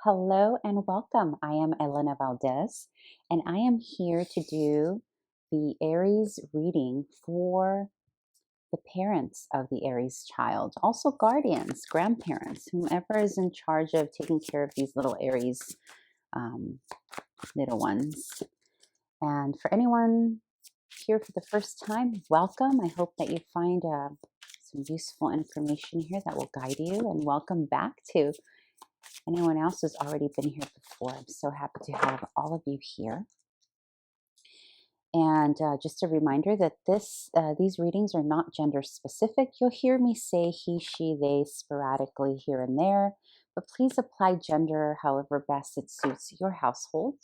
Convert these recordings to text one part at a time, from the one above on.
Hello and welcome. I am Elena Valdez, and I am here to do the Aries reading for the parents of the Aries child, also guardians, grandparents, whomever is in charge of taking care of these little Aries um, little ones. And for anyone here for the first time, welcome. I hope that you find some useful information here that will guide you, and welcome back to anyone else who's already been here before. I'm so happy to have all of you here. And just a reminder that these readings are not gender specific. You'll hear me say he, she, they sporadically here and there, but please apply gender however best it suits your household.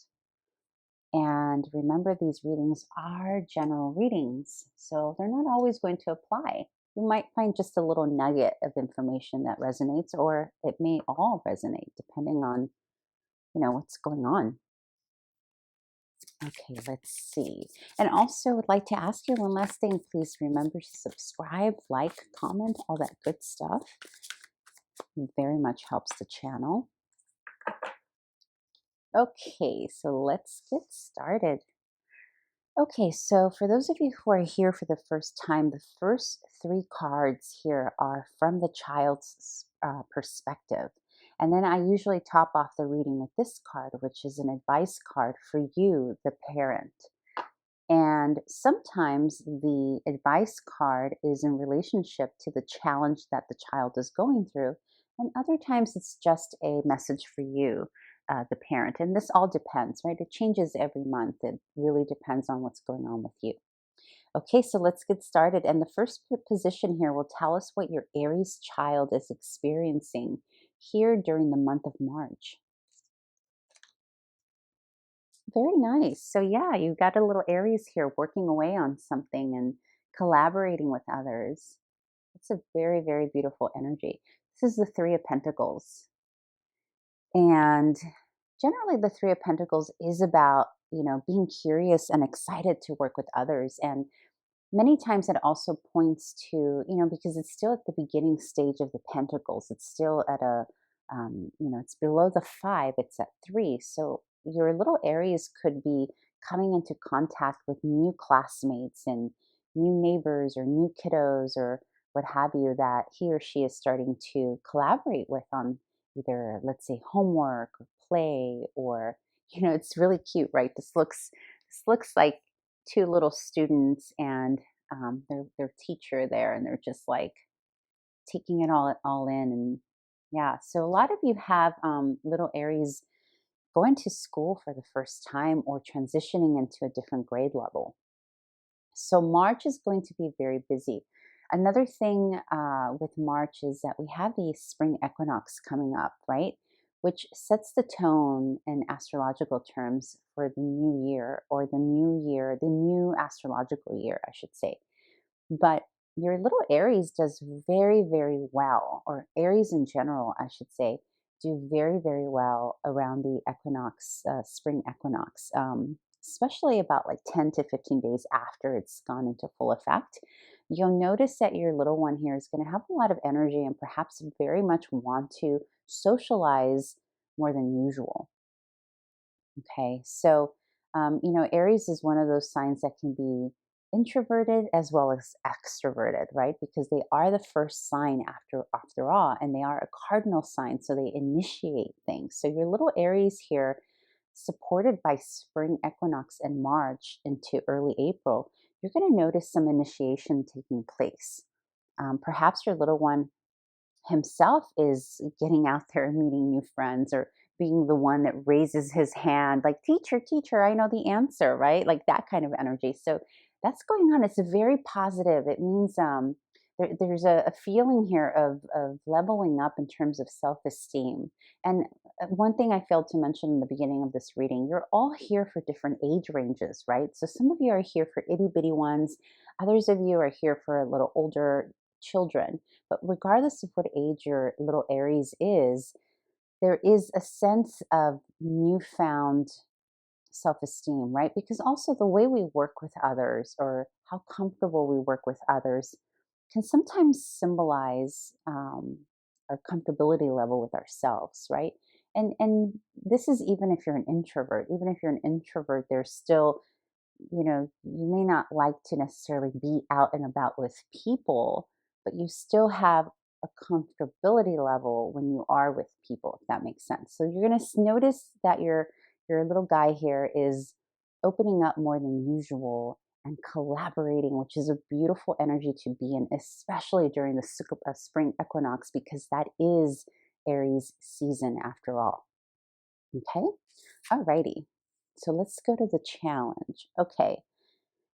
And remember, these readings are general readings, so they're not always going to apply. You might find just a little nugget of information that resonates, or it may all resonate depending on what's going on. Okay, let's see. And also would like to ask you one last thing. Please remember to subscribe, like, comment, all that good stuff. It very much helps the channel. Okay, so let's get started. Okay, so for those of you who are here for the first time, the first three cards here are from the child's perspective. And then I usually top off the reading with this card, which is an advice card for you, the parent. And sometimes the advice card is in relationship to the challenge that the child is going through. And other times it's just a message for you, the parent. And this all depends, right? It changes every month. It really depends on what's going on with you. Okay, so let's get started. And the first position here will tell us what your Aries child is experiencing here during the month of March. Very nice. So yeah, you got a little Aries here working away on something and collaborating with others. It's a very, very beautiful energy. This is the Three of Pentacles. And generally the Three of Pentacles is about, being curious and excited to work with others. And many times it also points to, because it's still at the beginning stage of the Pentacles. It's still at it's below the 5, it's at 3. So your little Aries could be coming into contact with new classmates and new neighbors or new kiddos or what have you that he or she is starting to collaborate with on either, let's say, homework or play, or, it's really cute, right? This looks like two little students and their teacher there, and they're just like taking it all in. And yeah, so a lot of you have little Aries going to school for the first time or transitioning into a different grade level. So March is going to be very busy. Another thing with March is that we have the spring equinox coming up, right? Which sets the tone in astrological terms for the new year, or the new astrological year, I should say. But your little Aries does very, very well, or Aries in general, I should say, do very, very well around the equinox, spring equinox, especially about like 10 to 15 days after it's gone into full effect. You'll notice that your little one here is going to have a lot of energy and perhaps very much want to socialize more than usual. Okay, so Aries is one of those signs that can be introverted as well as extroverted, right? Because they are the first sign after all, and they are a cardinal sign, so they initiate things. So your little Aries here, supported by spring equinox in March into early April, you're going to notice some initiation taking place. Perhaps your little one himself is getting out there and meeting new friends, or being the one that raises his hand like, teacher, teacher, I know the answer, right? Like that kind of energy. So that's going on. It's a very positive. It means there's a feeling here of leveling up in terms of self-esteem. And one thing I failed to mention in the beginning of this reading, you're all here for different age ranges, right? So some of you are here for itty bitty ones. Others of you are here for a little older children. But regardless of what age your little Aries is, there is a sense of newfound self-esteem, right? Because also the way we work with others, or how comfortable we work with others, can sometimes symbolize our comfortability level with ourselves, right? And this is even if you're an introvert. Even if you're an introvert, there's still, you may not like to necessarily be out and about with people, but you still have a comfortability level when you are with people, if that makes sense. So you're going to notice that your little guy here is opening up more than usual and collaborating, which is a beautiful energy to be in, especially during the spring equinox, because that is Aries season after all. Okay. Alrighty. So let's go to the challenge. Okay.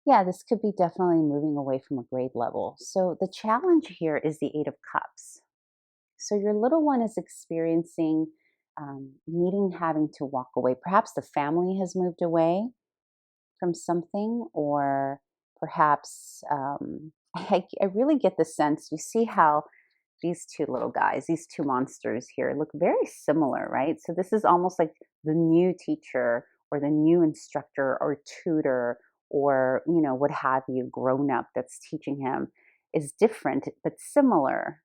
Yeah, this could be definitely moving away from a grade level. So the challenge here is the Eight of Cups. So your little one is experiencing having to walk away. Perhaps the family has moved away from something, or perhaps I really get the sense, you see how these two little guys, these two monsters here, look very similar, right? So this is almost like the new teacher or the new instructor or tutor, or, what have you, grown up that's teaching him is different but similar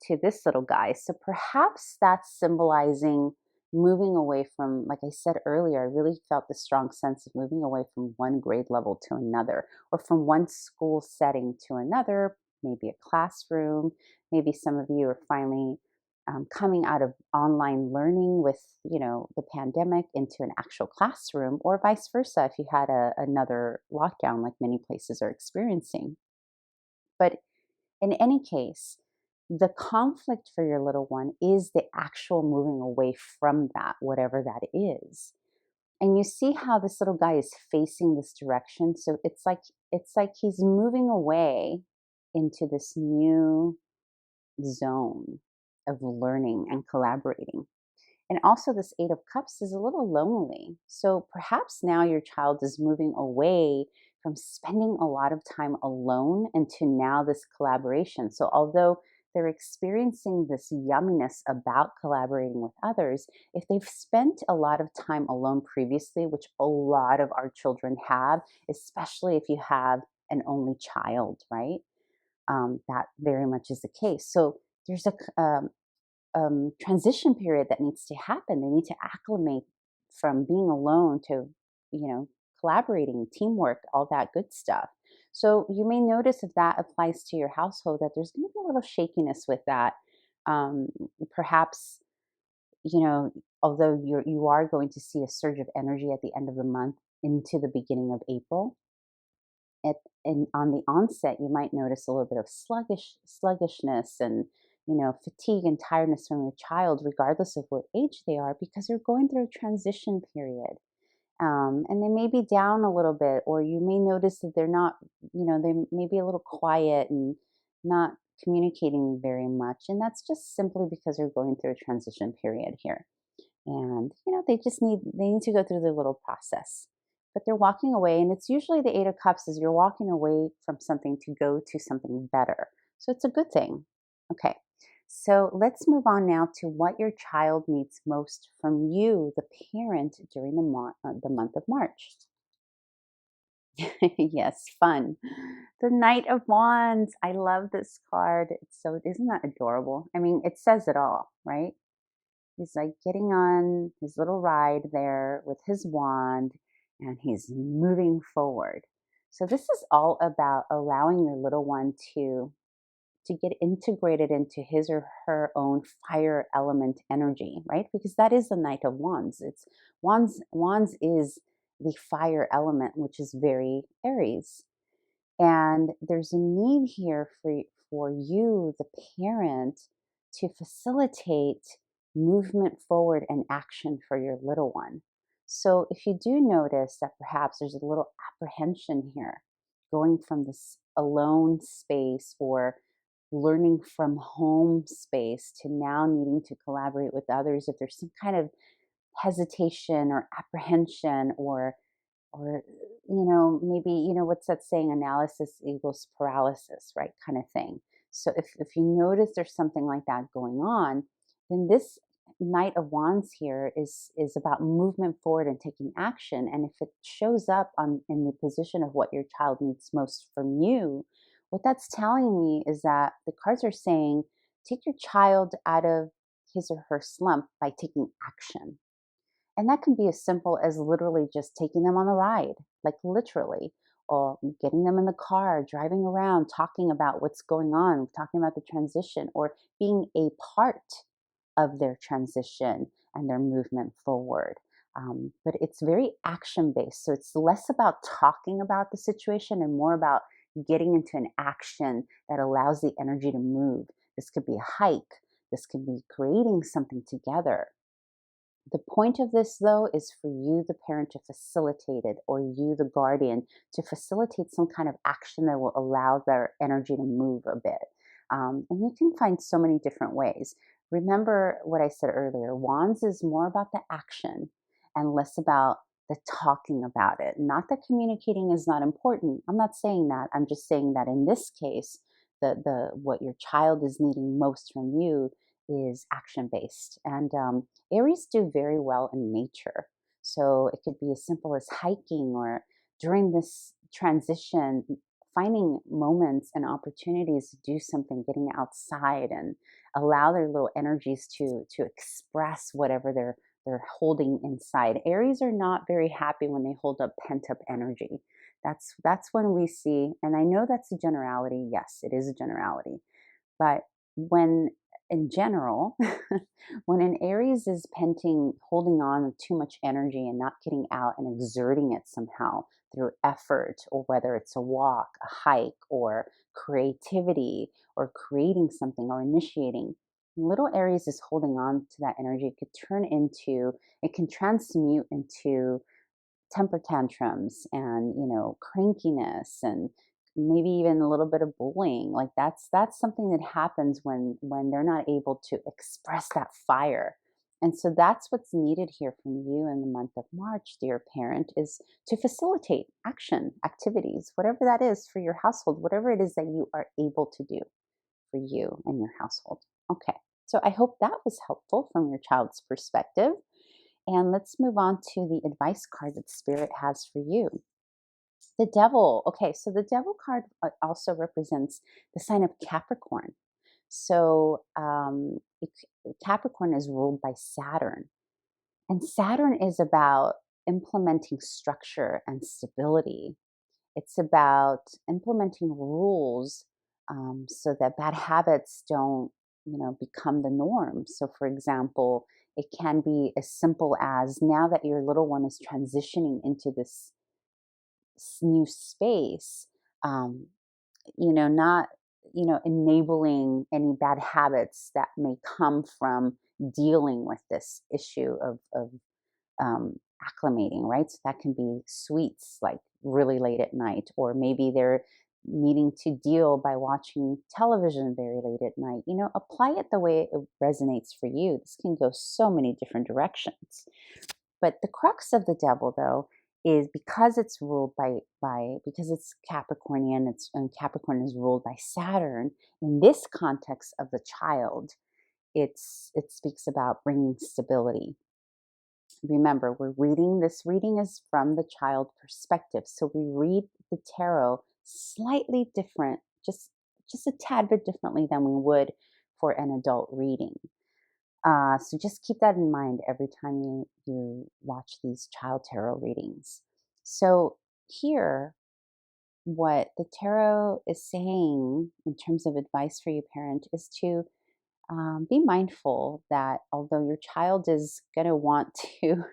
to this little guy. So perhaps that's symbolizing moving away from, like I said earlier, I really felt the strong sense of moving away from one grade level to another, or from one school setting to another, maybe a classroom. Maybe some of you are finally coming out of online learning with, the pandemic into an actual classroom, or vice versa if you had another lockdown like many places are experiencing. But in any case, the conflict for your little one is the actual moving away from that, whatever that is. And you see how this little guy is facing this direction. So it's like he's moving away into this new zone of learning and collaborating. And also, this Eight of Cups is a little lonely. So perhaps now your child is moving away from spending a lot of time alone into now this collaboration. So, although they're experiencing this yumminess about collaborating with others, if they've spent a lot of time alone previously, which a lot of our children have, especially if you have an only child, right? That very much is the case. So, there's a transition period that needs to happen. They need to acclimate from being alone to, collaborating, teamwork, all that good stuff. So you may notice, if that applies to your household, that there's going to be a little shakiness with that. Um, Perhaps, although you are going to see a surge of energy at the end of the month into the beginning of April, at and on the onset, you might notice a little bit of sluggishness and, fatigue and tiredness from your child, regardless of what age they are, because they're going through a transition period. And they may be down a little bit, or you may notice that they're not, they may be a little quiet and not communicating very much. And that's just simply because they're going through a transition period here. And they need to go through their little process, but they're walking away. And it's usually the Eight of Cups is you're walking away from something to go to something better, so it's a good thing. Okay, so let's move on now to what your child needs most from you, the parent, during the month of March. Yes, fun. The Knight of Wands. I love this card. Isn't that adorable? I mean, it says it all, right? He's like getting on his little ride there with his wand, and he's moving forward. So this is all about allowing your little one to get integrated into his or her own fire element energy, right? Because that is the Knight of Wands. It's wands is the fire element, which is very Aries. And there's a need here for you, the parent, to facilitate movement forward and action for your little one. So if you do notice that perhaps there's a little apprehension here, going from this alone space or learning from home space to now needing to collaborate with others, if there's some kind of hesitation or apprehension, or maybe, what's that saying, analysis equals paralysis, right, kind of thing. So if you notice there's something like that going on, then this Knight of Wands here is about movement forward and taking action. And if it shows up in the position of what your child needs most from you, what that's telling me is that the cards are saying, take your child out of his or her slump by taking action. And that can be as simple as literally just taking them on a ride, like literally, or getting them in the car, driving around, talking about what's going on, talking about the transition, or being a part of their transition and their movement forward. But it's very action based. So it's less about talking about the situation and more about getting into an action that allows the energy to move. This could be a hike, this could be creating something together. The point of this, though, is for you, the parent, to facilitate it, or you, the guardian, to facilitate some kind of action that will allow their energy to move a bit. And you can find so many different ways. Remember what I said earlier, wands is more about the action and less about the talking about it. Not that communicating is not important. I'm not saying that. I'm just saying that in this case, the what your child is needing most from you is action based. And Aries do very well in nature. So it could be as simple as hiking, or during this transition, finding moments and opportunities to do something, getting outside and allow their little energies to express whatever they're holding inside. Aries are not very happy when they hold up pent up energy. That's when we see, and I know that's a generality. Yes, it is a generality. But when in general, when an Aries is holding on with too much energy and not getting out and exerting it somehow through effort, or whether it's a walk, a hike, or creativity, or creating something, or initiating, little Aries is holding on to that energy. It can transmute into temper tantrums and, crankiness, and maybe even a little bit of bullying. Like that's something that happens when they're not able to express that fire. And so that's what's needed here from you in the month of March, dear parent, is to facilitate action activities, whatever that is for your household, whatever it is that you are able to do for you and your household. Okay, so I hope that was helpful from your child's perspective. And let's move on to the advice card that Spirit has for you. The Devil. Okay, so the Devil card also represents the sign of Capricorn. So Capricorn is ruled by Saturn. And Saturn is about implementing structure and stability. It's about implementing rules so that bad habits don't, become the norm. So, for example, it can be as simple as, now that your little one is transitioning into this new space, um, not, enabling any bad habits that may come from dealing with this issue of acclimating, right? So that can be sweets like really late at night, or maybe they're needing to deal by watching television very late at night. Apply it the way it resonates for you. This can go so many different directions. But the crux of the Devil, though, is because it's ruled because it's Capricornian, and Capricorn is ruled by Saturn. In this context of the child, it speaks about bringing stability. Remember, this reading is from the child perspective. So we read the tarot slightly different, just a tad bit differently than we would for an adult reading. So just keep that in mind every time you watch these child tarot readings. So here, what the tarot is saying in terms of advice for you, parent, is to be mindful that although your child is going to want to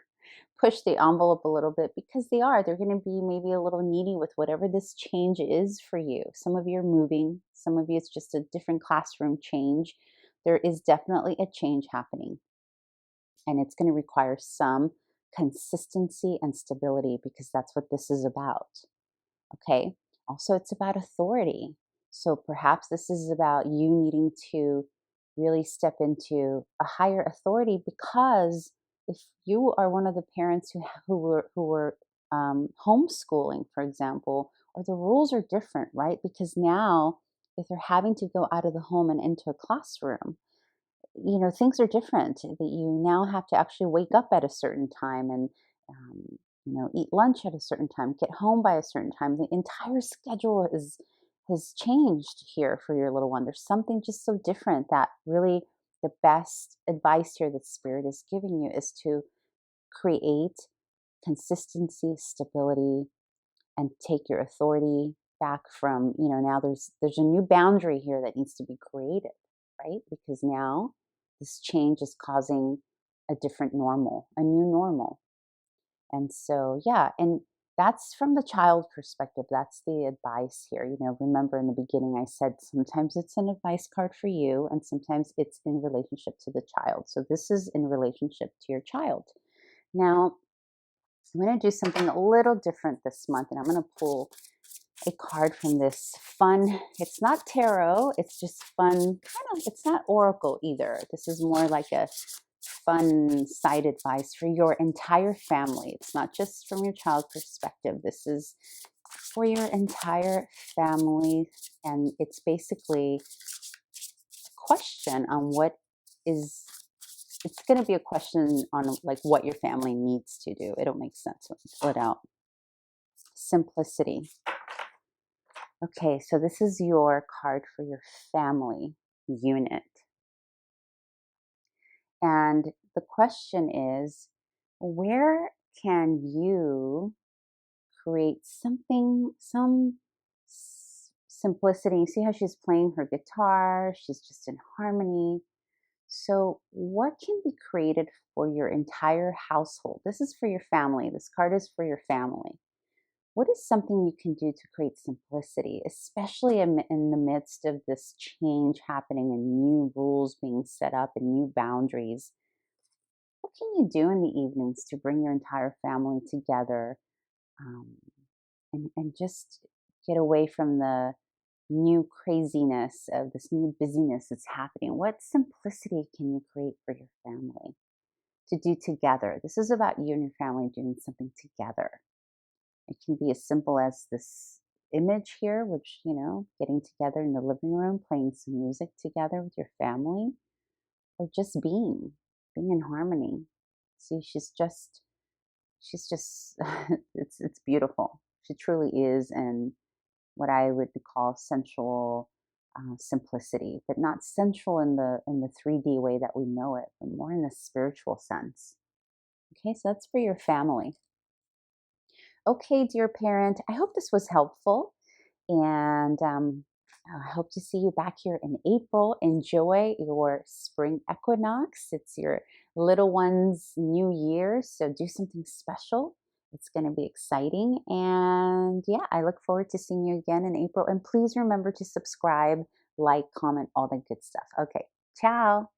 push the envelope a little bit, because they're going to be maybe a little needy with whatever this change is for you. Some of you are moving, some of you it's just a different classroom change. There is definitely a change happening, and it's going to require some consistency and stability, because that's what this is about. Okay. Also, it's about authority. So perhaps this is about you needing to really step into a higher authority, because if you are one of the parents who were homeschooling, for example, or the rules are different, right? Because now, if they're having to go out of the home and into a classroom, things are different. That you now have to actually wake up at a certain time and eat lunch at a certain time, get home by a certain time. The entire schedule has changed here for your little one. There's something just so different that really the best advice here that Spirit is giving you is to create consistency, stability, and take your authority back from, now there's a new boundary here that needs to be created, right? Because now this change is causing a different normal, a new normal. And so, yeah, and that's from the child perspective. That's the advice here. Remember in the beginning, I said sometimes it's an advice card for you, and sometimes it's in relationship to the child. So this is in relationship to your child. Now, I'm going to do something a little different this month, and I'm going to pull a card from this fun, it's not tarot, it's just fun, it's not oracle either. This is more like a fun side advice for your entire family. It's not just from your child perspective. This is for your entire family, and it's basically a question on it's going to be a question on like what your family needs to do. It'll make sense when you pull it out. Simplicity. Okay, so this is your card for your family unit. And the question is, where can you create something, some simplicity? You see how she's playing her guitar? She's just in harmony. So what can be created for your entire household? This is for your family. This card is for your family. What is something you can do to create simplicity, especially in the midst of this change happening and new rules being set up and new boundaries? What can you do in the evenings to bring your entire family together and just get away from the new craziness of this new busyness that's happening? What simplicity can you create for your family to do together? This is about you and your family doing something together. It can be as simple as this image here, which, getting together in the living room, playing some music together with your family, or just being in harmony. See, she's just, it's beautiful. She truly is in what I would call sensual simplicity, but not sensual in the 3D way that we know it, but more in the spiritual sense. Okay, so that's for your family. Okay, dear parent, I hope this was helpful, and I hope to see you back here in April. Enjoy your spring equinox. It's your little one's new year, so do something special. It's going to be exciting, and yeah, I look forward to seeing you again in April. And please remember to subscribe, like, comment, all that good stuff. Okay, ciao.